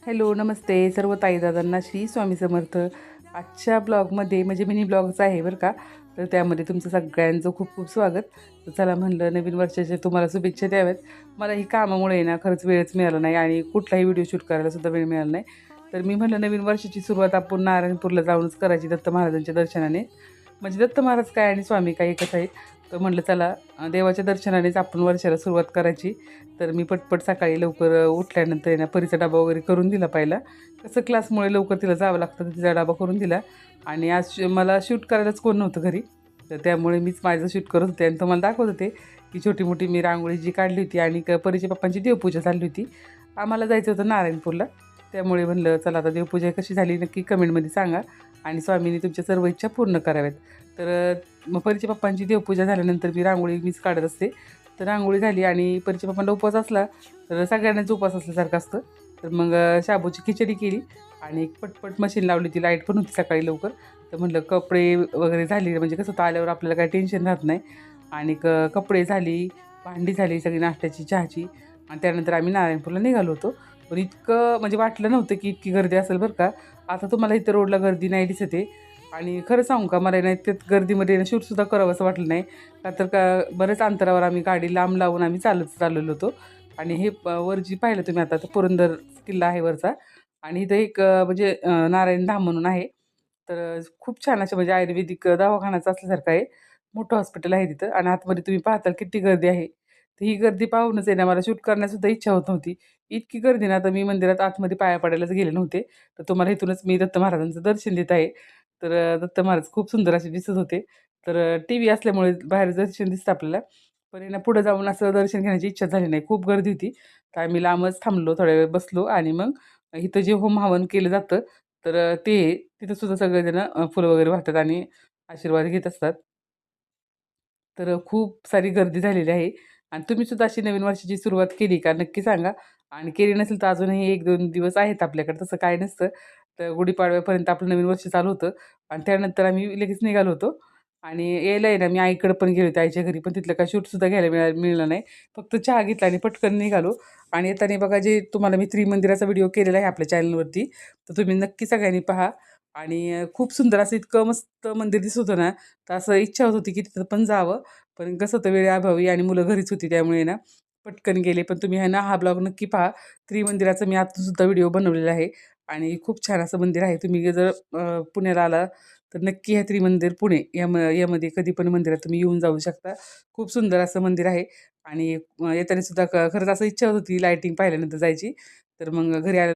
Hello, नमस्ते सर्व ताईदादांना श्री स्वामी समर्थ. आजच्या ब्लॉगमध्ये म्हणजे मिनी ब्लॉगच आहे बरं का. तर त्यामध्ये तुमचं सगळ्यांचं खूप खूप स्वागत. तर चला म्हणलं नवीन वर्षाच्या तुम्हाला शुभेच्छा द्याव्यात. मला ही कामामुळे ना खरंच वेळच मिळाला नाही आणि कुठलाही व्हिडिओ शूट करायला सुद्धा वेळ मिळाला नाही. तर मी म्हटलं नवीन वर्षाची सुरुवात आपण नारायणपूरला जाऊनच करायची दत्त महाराजांच्या दर्शनाने. म्हणजे दत्त महाराज काय आणि स्वामी काय एकच आहेत. तर म्हटलं चला देवाच्या दर्शनानेच आपण वर्षाला सुरुवात करायची. तर मी पटपट सकाळी लवकर उठल्यानंतर आहे ना परीचा डबा वगैरे करून दिला पहिला. कसं क्लासमुळे लवकर तिला जावं लागतं, तर तिचा डबा करून दिला. आणि आज मला शूट करायलाच कोण नव्हतं घरी. तर त्यामुळे मीच माझं शूट करत होते आणि तुम्हाला दाखवत होते की छोटी मोठी मी रांगोळी जी काढली होती आणि परीच्या पप्पांची देवपूजा झाली होती. आम्हाला जायचं होतं नारायणपूरला. त्यामुळे म्हणलं चला आता देवपूजा कशी झाली नक्की कमेंटमध्ये सांगा आणि स्वामींनी तुमच्या सर्व इच्छा पूर्ण कराव्यात. तर मग परीच्या पप्पांची देवपूजा झाल्यानंतर मी रांगोळी मीच काढत असते. तर रांगोळी झाली आणि परीच्या पप्पांना उपवास असला तर सगळ्यांनाच उपवास असल्यासारखं असतं. तर मग शाबूची खिचडी केली आणि पटपट मशीन लावली. ती लाईट पण होती सकाळी लवकर. तर म्हटलं कपडे वगैरे झाली म्हणजे कसं होतं आल्यावर आपल्याला काही टेन्शन राहत नाही. आणि कपडे झाली, भांडी झाली सगळी नाश्त्याची, चहाची. आणि त्यानंतर आम्ही नारायणपूरला निघालो होतो. पण इतकं म्हणजे वाटलं नव्हतं की इतकी गर्दी असेल बरं का. आता तुम्हाला इथं रोडला गर्दी नाही दिसते. आणि खरं सांगू का मला नाही त्यात गर्दीमध्ये शूटसुद्धा करावं असं वाटलं नाही. का तर बऱ्याच अंतरावर आम्ही गाडी लांब लावून आम्ही चाललेलो होतो. आणि हे वर जी पाहिलं तुम्ही आता तर पुरंदर किल्ला आहे वरचा. आणि इथं एक म्हणजे नारायण धाम म्हणून आहे. तर खूप छान असं म्हणजे आयुर्वेदिक दवाखानाच असल्यासारखं आहे. मोठं हॉस्पिटल आहे तिथं आणि आतमध्ये तुम्ही पाहताल किती गर्दी आहे. तर ही गर्दी पाहूनच आहे ना मला शूट करण्यासुद्धा इच्छा होत नव्हती. इतकी गर्दी ना, तर मी मंदिरात आतमध्ये पाया पडायलाच गेले नव्हते. तर तुम्हाला इथूनच मी दत्त महाराजांचं दर्शन देत आहे. तर दत्त महाराज खूप सुंदर असे दिसत होते. तर टीव्ही असल्यामुळे बाहेर दर्शन दिसतं आपल्याला. पण आहे ना पुढे जाऊन असं दर्शन घेण्याची इच्छा झाली नाही. खूप गर्दी होती. तर आम्ही लांबच थांबलो, थोड्या वेळ बसलो आणि मग इथं जे होम हवन केलं जातं, तर तिथं सुद्धा सगळेजण फुलं वगैरे वाहतात आणि आशीर्वाद घेत असतात. तर खूप सारी गर्दी झालेली आहे आणि तुम्ही सुद्धा अशी नवीन वर्षाची सुरुवात केली का? नक्की सांगा. आणि केली नसेल तर अजूनही 1-2 दिवस आहेत आपल्याकडे, तसं काही नसतं. तर गुढीपाडव्यापर्यंत आपलं नवीन वर्ष चालू होतं आणि त्यानंतर आम्ही लगेच निघालो होतो. आणि यायला आहे ना मी आईकडे पण गेले होते, आईच्या घरी. पण तिथलं काही शूटसुद्धा घ्यायला मिळालं नाही. फक्त चहा घेतला आणि पटकन निघालो. आणि येताना बघा जे तुम्हाला मी त्रिमंदिराचा व्हिडिओ केलेला आहे आपल्या चॅनलवरती, तर तुम्ही नक्की सगळ्यांनी पहा. आणि खूप सुंदर असं इतकं मस्त मंदिर दिसत होतं ना, तर असं इच्छा होत होती की तिथं पण जावं. पण कसं होतं वेळेअभावी आणि मुलं घरीच होती त्यामुळे ना पटकन गेले. पण तुम्ही आहे ना हा ब्लॉग नक्की पहा. त्रिमंदिराचा मी आत्तासुद्धा व्हिडिओ बनवलेला आहे आणि खूप छान असं मंदिर आहे. तुम्ही जर पुण्याला आला तर नक्की हे त्रिमंदिर पुणे यामध्ये कधी पण मंदिरात तुम्ही येऊन जाऊ शकता. खूप सुंदर असं मंदिर आहे. आणि येताना सुद्धा खरंच असं इच्छा होत होती लाईटिंग पाहिल्यानंतर जायची. तर मग घरी आल्या